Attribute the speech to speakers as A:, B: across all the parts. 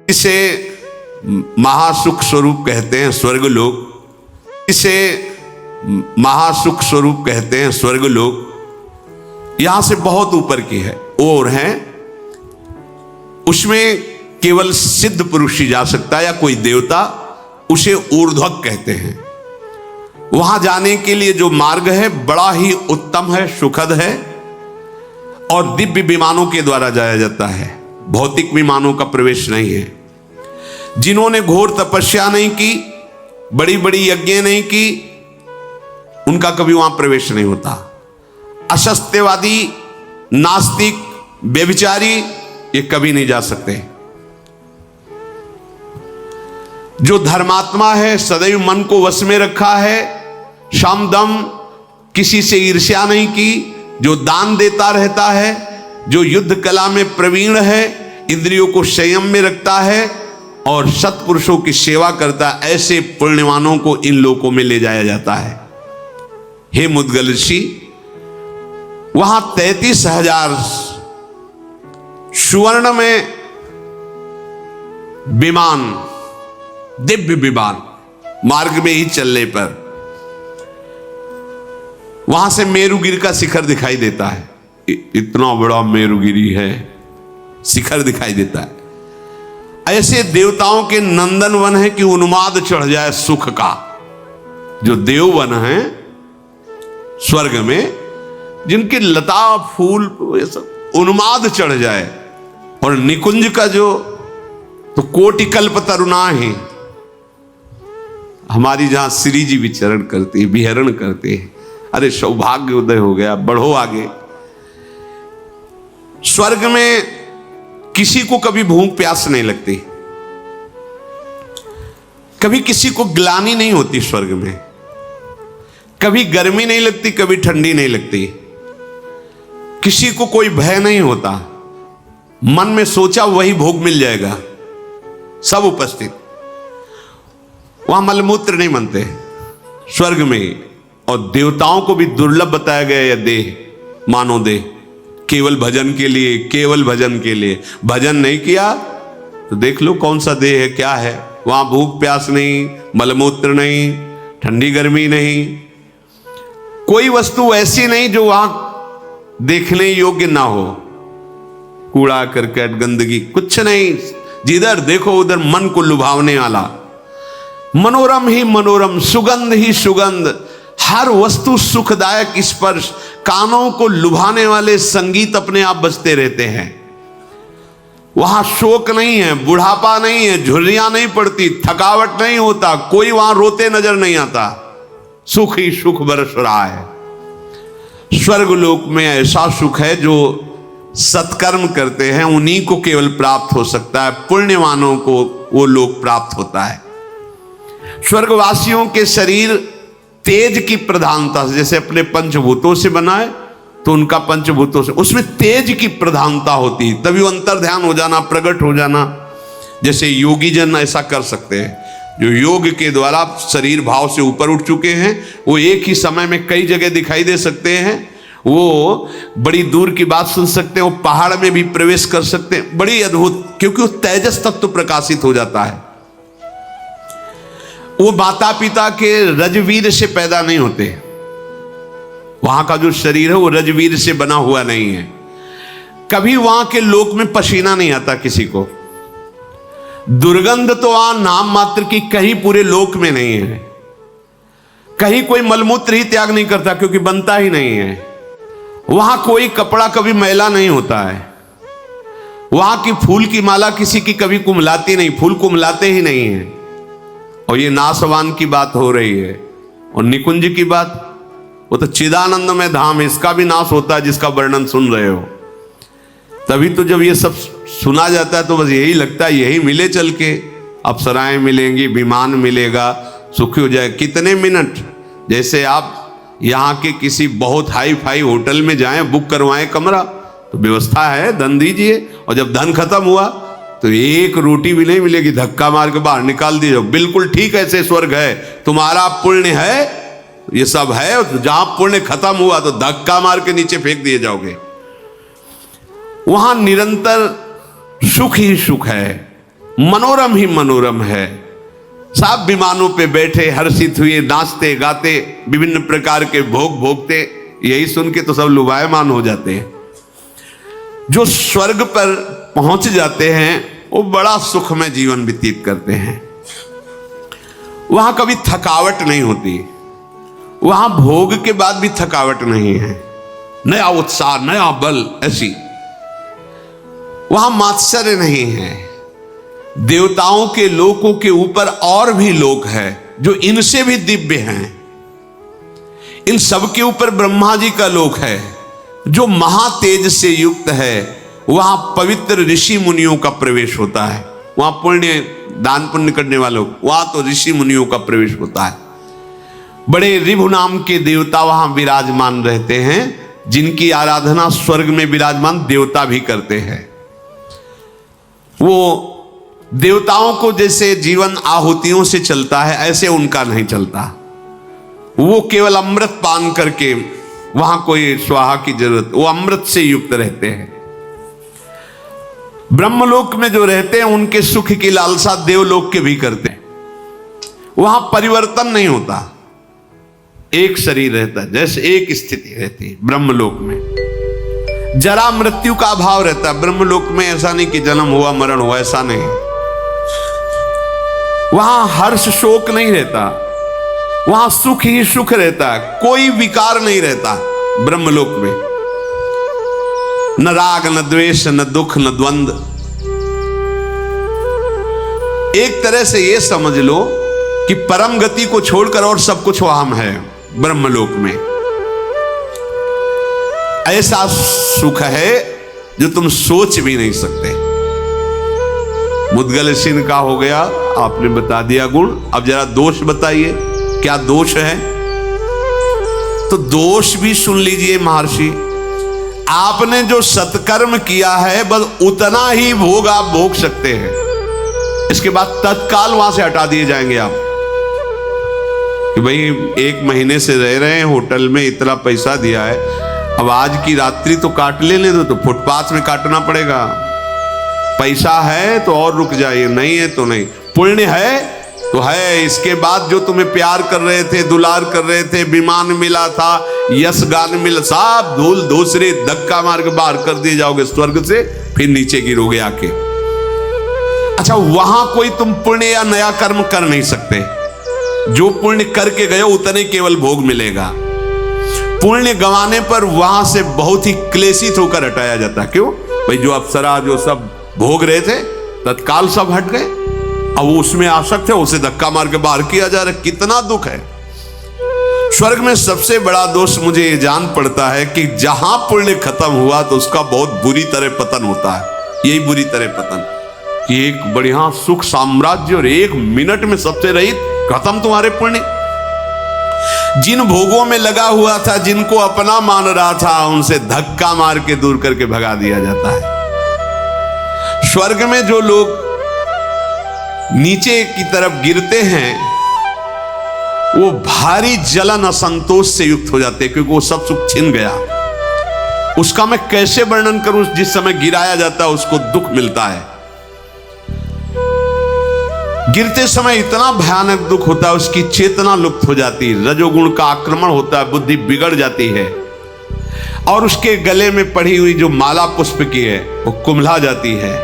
A: इसे महासुख स्वरूप कहते हैं स्वर्गलोक। इसे महासुख स्वरूप कहते हैं स्वर्गलोक। यहां से बहुत ऊपर की है और है, उसमें केवल सिद्ध पुरुष ही जा सकता है या कोई देवता, उसे ऊर्ध्वक कहते हैं। वहां जाने के लिए जो मार्ग है बड़ा ही उत्तम है, सुखद है और दिव्य विमानों के द्वारा जाया जाता है, भौतिक विमानों का प्रवेश नहीं है। जिन्होंने घोर तपस्या नहीं की, बड़ी बड़ी यज्ञ नहीं की, उनका कभी वहां प्रवेश नहीं होता। असत्यवादी, नास्तिक, व्यभिचारी ये कभी नहीं जा सकते। जो धर्मात्मा है, सदैव मन को वश में रखा है, शाम दम, किसी से ईर्ष्या नहीं की, जो दान देता रहता है, जो युद्ध कला में प्रवीण है, इंद्रियों को संयम में रखता है और सत्पुरुषों की सेवा करता है, ऐसे पुण्यवानों को इन लोकों में ले जाया जाता है। हे मुद्गल ऋषि, वहां 33,000 सुवर्ण में विमान, दिव्य विमान, मार्ग में ही चलने पर वहां से मेरुगिरी का शिखर दिखाई देता है। इतना बड़ा मेरुगिरी है, शिखर दिखाई देता है। ऐसे देवताओं के नंदन वन है कि उन्माद चढ़ जाए सुख का। जो देववन है स्वर्ग में, जिनकी लता फूल ये सब उन्माद चढ़ जाए, और निकुंज का जो तो कोटि कल्प तरुणा है, हमारी जहां श्री जी विचरण करते हैं, विहरण करते हैं, अरे सौभाग्य उदय हो गया, बढ़ो आगे। स्वर्ग में किसी को कभी भूख प्यास नहीं लगती, कभी किसी को ग्लानि नहीं होती स्वर्ग में, कभी गर्मी नहीं लगती, कभी ठंडी नहीं लगती, किसी को कोई भय नहीं होता। मन में सोचा वही भोग मिल जाएगा, सब उपस्थित। वहां मलमूत्र नहीं बनते स्वर्ग में। और देवताओं को भी दुर्लभ बताया गया यह देह, मानो देह, केवल भजन के लिए, केवल भजन के लिए। भजन नहीं किया तो देख लो कौन सा देह है, क्या है। वहां भूख प्यास नहीं, मलमूत्र नहीं, ठंडी गर्मी नहीं, कोई वस्तु ऐसी नहीं जो वहां देखने योग्य ना हो। कूड़ा करकट गंदगी कुछ नहीं, जिधर देखो उधर मन को लुभावने वाला, मनोरम ही मनोरम, सुगंध ही सुगंध, हर वस्तु सुखदायक स्पर्श, कानों को लुभाने वाले संगीत अपने आप बजते रहते हैं। वहां शोक नहीं है, बुढ़ापा नहीं है, झुर्रियां नहीं पड़ती, थकावट नहीं होता, कोई वहां रोते नजर नहीं आता, सुख ही सुख बरस रहा है। स्वर्गलोक में ऐसा सुख है जो सत्कर्म करते हैं उन्हीं को केवल प्राप्त हो सकता है, पुण्यवानों को वो लोक प्राप्त होता है। स्वर्गवासियों के शरीर तेज की प्रधानता से, जैसे अपने पंचभूतों से बना है तो उनका पंचभूतों से, उसमें तेज की प्रधानता होती है, तभी वो अंतर ध्यान हो जाना, प्रकट हो जाना। जैसे योगी जन ऐसा कर सकते हैं, जो योग के द्वारा शरीर भाव से ऊपर उठ चुके हैं, वो एक ही समय में कई जगह दिखाई दे सकते हैं, वो बड़ी दूर की बात सुन सकते हैं, वो पहाड़ में भी प्रवेश कर सकते हैं, बड़ी अद्भुत, क्योंकि वो तेजस तत्व प्रकाशित हो जाता है। वो माता पिता के रजवीर से पैदा नहीं होते, वहां का जो शरीर है वो रजवीर से बना हुआ नहीं है। कभी वहां के लोक में पसीना नहीं आता किसी को, दुर्गंध तो वहां नाम मात्र की कहीं पूरे लोक में नहीं है। कहीं कोई मलमूत्र ही त्याग नहीं करता क्योंकि बनता ही नहीं है। वहां कोई कपड़ा कभी मैला नहीं होता है। वहां की फूल की माला किसी की कभी कुम्हलाती नहीं, फूल कुम्हलाते ही नहीं है। और ये नासवान की बात हो रही है, और निकुंज की बात, वो तो चिदानंद में धाम, इसका भी नाश होता है जिसका वर्णन सुन रहे हो। तभी तो जब ये सब सुना जाता है तो बस यही लगता है यही मिले चल के, अप्सराएं मिलेंगी, विमान मिलेगा, सुखी हो जाए। कितने मिनट, जैसे आप यहाँ के किसी बहुत हाई फाई होटल में जाएं, बुक करवाएं कमरा, तो व्यवस्था है, धन दीजिए, और जब धन खत्म हुआ तो एक रोटी भी नहीं मिलेगी, धक्का मार के बाहर निकाल दीजिए। बिल्कुल ठीक ऐसे स्वर्ग है, तुम्हारा पुण्य है, ये सब है, जहां पुण्य खत्म हुआ तो धक्का मार के नीचे फेंक दिए जाओगे। वहां निरंतर सुख ही सुख है, मनोरम ही मनोरम है। सब विमानों पे बैठे हर्षित हुए, नाचते गाते, विभिन्न प्रकार के भोग भोगते, यही सुन के तो सब लुभायमान हो जाते हैं। जो स्वर्ग पर पहुंच जाते हैं वो बड़ा सुखमय जीवन व्यतीत करते हैं। वहां कभी थकावट नहीं होती, वहां भोग के बाद भी थकावट नहीं है, नया उत्साह, नया बल, ऐसी। वहां मात्सर्य नहीं है। देवताओं के लोकों के ऊपर और भी लोक है जो इनसे भी दिव्य हैं। इन सब के ऊपर ब्रह्मा जी का लोक है जो महातेज से युक्त है। वहां पवित्र ऋषि मुनियों का प्रवेश होता है। वहां पुण्य दान पुण्य करने वालों, वहां तो ऋषि मुनियों का प्रवेश होता है। बड़े ऋभु नाम के देवता वहां विराजमान रहते हैं, जिनकी आराधना स्वर्ग में विराजमान देवता भी करते हैं। वो देवताओं को जैसे जीवन आहुतियों से चलता है, ऐसे उनका नहीं चलता। वो केवल अमृत पान करके, वहां कोई स्वाहा की जरूरत, वो अमृत से युक्त रहते हैं। ब्रह्मलोक में जो रहते हैं उनके सुख की लालसा देवलोक के भी करते हैं। वहां परिवर्तन नहीं होता, एक शरीर रहता है, जैसे एक स्थिति रहती है। ब्रह्मलोक में जरा मृत्यु का अभाव रहता है। ब्रह्मलोक में ऐसा नहीं कि जन्म हुआ मरण हुआ, ऐसा नहीं। वहां हर्ष शोक नहीं रहता, वहां सुख ही सुख रहता है, कोई विकार नहीं रहता ब्रह्मलोक में। न राग, न द्वेष, न दुख, न द्वंद्व। एक तरह से यह समझ लो कि परम गति को छोड़कर और सब कुछ वहां है ब्रह्मलोक में। ऐसा सुख है जो तुम सोच भी नहीं सकते। मुद्गल सिंह का हो गया, आपने बता दिया गुण। अब जरा दोष बताइए, क्या दोष है? तो दोष भी सुन लीजिए महर्षि। आपने जो सत्कर्म किया है बस उतना ही भोग आप भोग सकते हैं। इसके बाद तत्काल वहां से हटा दिए जाएंगे आप कि भाई 1 महीने से रह रहे हैं होटल में, इतना पैसा दिया है, अब आज की रात्रि तो काट लेने दो, तो फुटपाथ में काटना पड़ेगा। पैसा है तो और रुक जाइए, नहीं है तो नहीं। पुण्य है तो है, इसके बाद जो तुम्हें प्यार कर रहे थे, दुलार कर रहे थे, विमान मिला था, यश गान मिला, सब धूल धूसरे धक्का मार के बाहर कर दिए जाओगे स्वर्ग से, फिर नीचे गिरोगे आके। अच्छा, वहां कोई तुम पुण्य या नया कर्म कर नहीं सकते। जो पुण्य करके गए उतने केवल भोग मिलेगा। पुण्य गंवाने पर वहां से बहुत ही क्लेशित होकर हटाया जाता। क्यों भाई? जो अप्सरा जो सब भोग रहे थे तत्काल सब हट गए। अब उसमें आसक्त है, उसे धक्का मार के बाहर किया जा रहा है। कितना दुख है। स्वर्ग में सबसे बड़ा दोष मुझे ये जान पड़ता है कि जहां पुण्य खत्म हुआ तो उसका बहुत बुरी तरह पतन होता है। यही बुरी तरह पतन कि एक बढ़िया सुख साम्राज्य और 1 मिनट में सबसे रहित खत्म तुम्हारे पुण्य। जिन भोगों में लगा हुआ था, जिनको अपना मान रहा था, उनसे धक्का मार के दूर करके भगा दिया जाता है। स्वर्ग में जो लोग नीचे की तरफ गिरते हैं वो भारी जलन असंतोष से युक्त हो जाते हैं, क्योंकि वो सब सुख छिन गया। उसका मैं कैसे वर्णन करूं? जिस समय गिराया जाता है उसको दुख मिलता है। गिरते समय इतना भयानक दुख होता है, उसकी चेतना लुप्त हो जाती है, रजोगुण का आक्रमण होता है, बुद्धि बिगड़ जाती है, और उसके गले में पड़ी हुई जो माला पुष्प की है वो कुम्हला जाती है,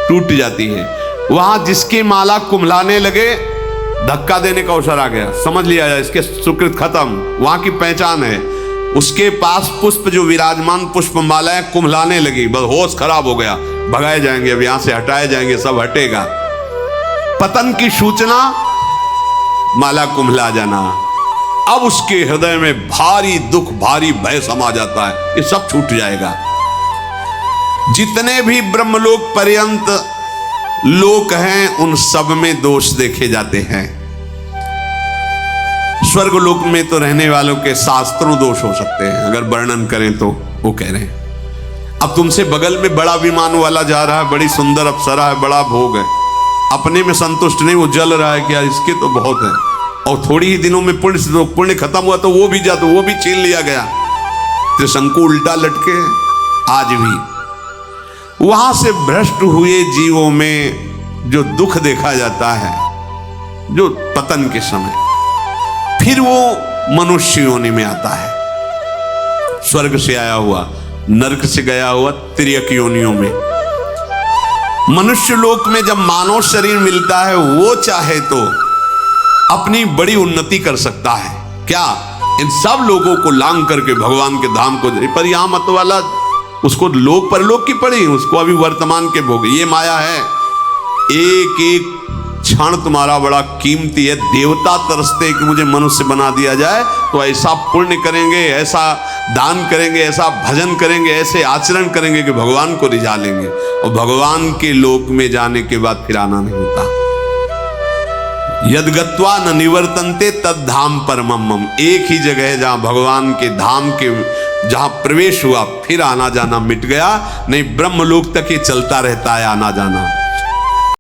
A: टूट जाती है। वहां जिसकी माला कुम्हलाने लगे, धक्का देने का अवसर आ गया, समझ लिया जाए इसके सुकृत खत्म। वहां की पहचान है, उसके पास पुष्प जो विराजमान पुष्प मालाएं कुम्हलाने लगी, बस होश खराब हो गया, भगाए जाएंगे, अब यहां से हटाए जाएंगे, सब हटेगा। पतन की सूचना, माला कुम्हला जाना। अब उसके हृदय में भारी दुख, भारी भय समा जाता है, ये सब छूट जाएगा। जितने भी ब्रह्मलोक पर्यंत लोक हैं उन सब में दोष देखे जाते हैं। स्वर्गलोक में तो रहने वालों के शास्त्रों दोष हो सकते हैं, अगर वर्णन करें तो। वो कह रहे हैं अब तुमसे बगल में बड़ा विमान वाला जा रहा है, बड़ी सुंदर अप्सरा है, बड़ा भोग है, अपने में संतुष्ट नहीं, वो जल रहा है कि यार इसके तो बहुत है, और थोड़ी ही दिनों में पुण्य खत्म हुआ तो वो भी जा, तो वो भी छीन लिया गया। त्रिशंकु उल्टा लटके आज भी। वहां से भ्रष्ट हुए जीवों में जो दुख देखा जाता है, जो पतन के समय, फिर वो मनुष्य योनि में आता है। स्वर्ग से आया हुआ, नरक से गया हुआ, तिर्यक योनियों में। मनुष्य लोक में जब मानव शरीर मिलता है, वो चाहे तो अपनी बड़ी उन्नति कर सकता है। क्या? इन सब लोगों को लांग करके भगवान के धाम को, पर यहां मत वाला उसको लोक परलोक की पड़ी, उसको अभी वर्तमान के भोग। ये माया है, एक एक क्षण तुम्हारा बड़ा कीमती है। देवता तरसते कि मुझे मनुष्य बना दिया जाए, तो ऐसा पुण्य करेंगे, ऐसा दान करेंगे, ऐसा भजन करेंगे, ऐसे आचरण करेंगे कि भगवान को रिझा लेंगे। और भगवान के लोक में जाने के बाद फिर आना नहीं होता। यद्गत्वा न निवर्तन्ते तद धाम परमम मम। एक ही जगह है जहां भगवान के धाम के जहां प्रवेश हुआ, फिर आना जाना मिट गया। नहीं, ब्रह्मलोक तक ये चलता रहता है आना जाना।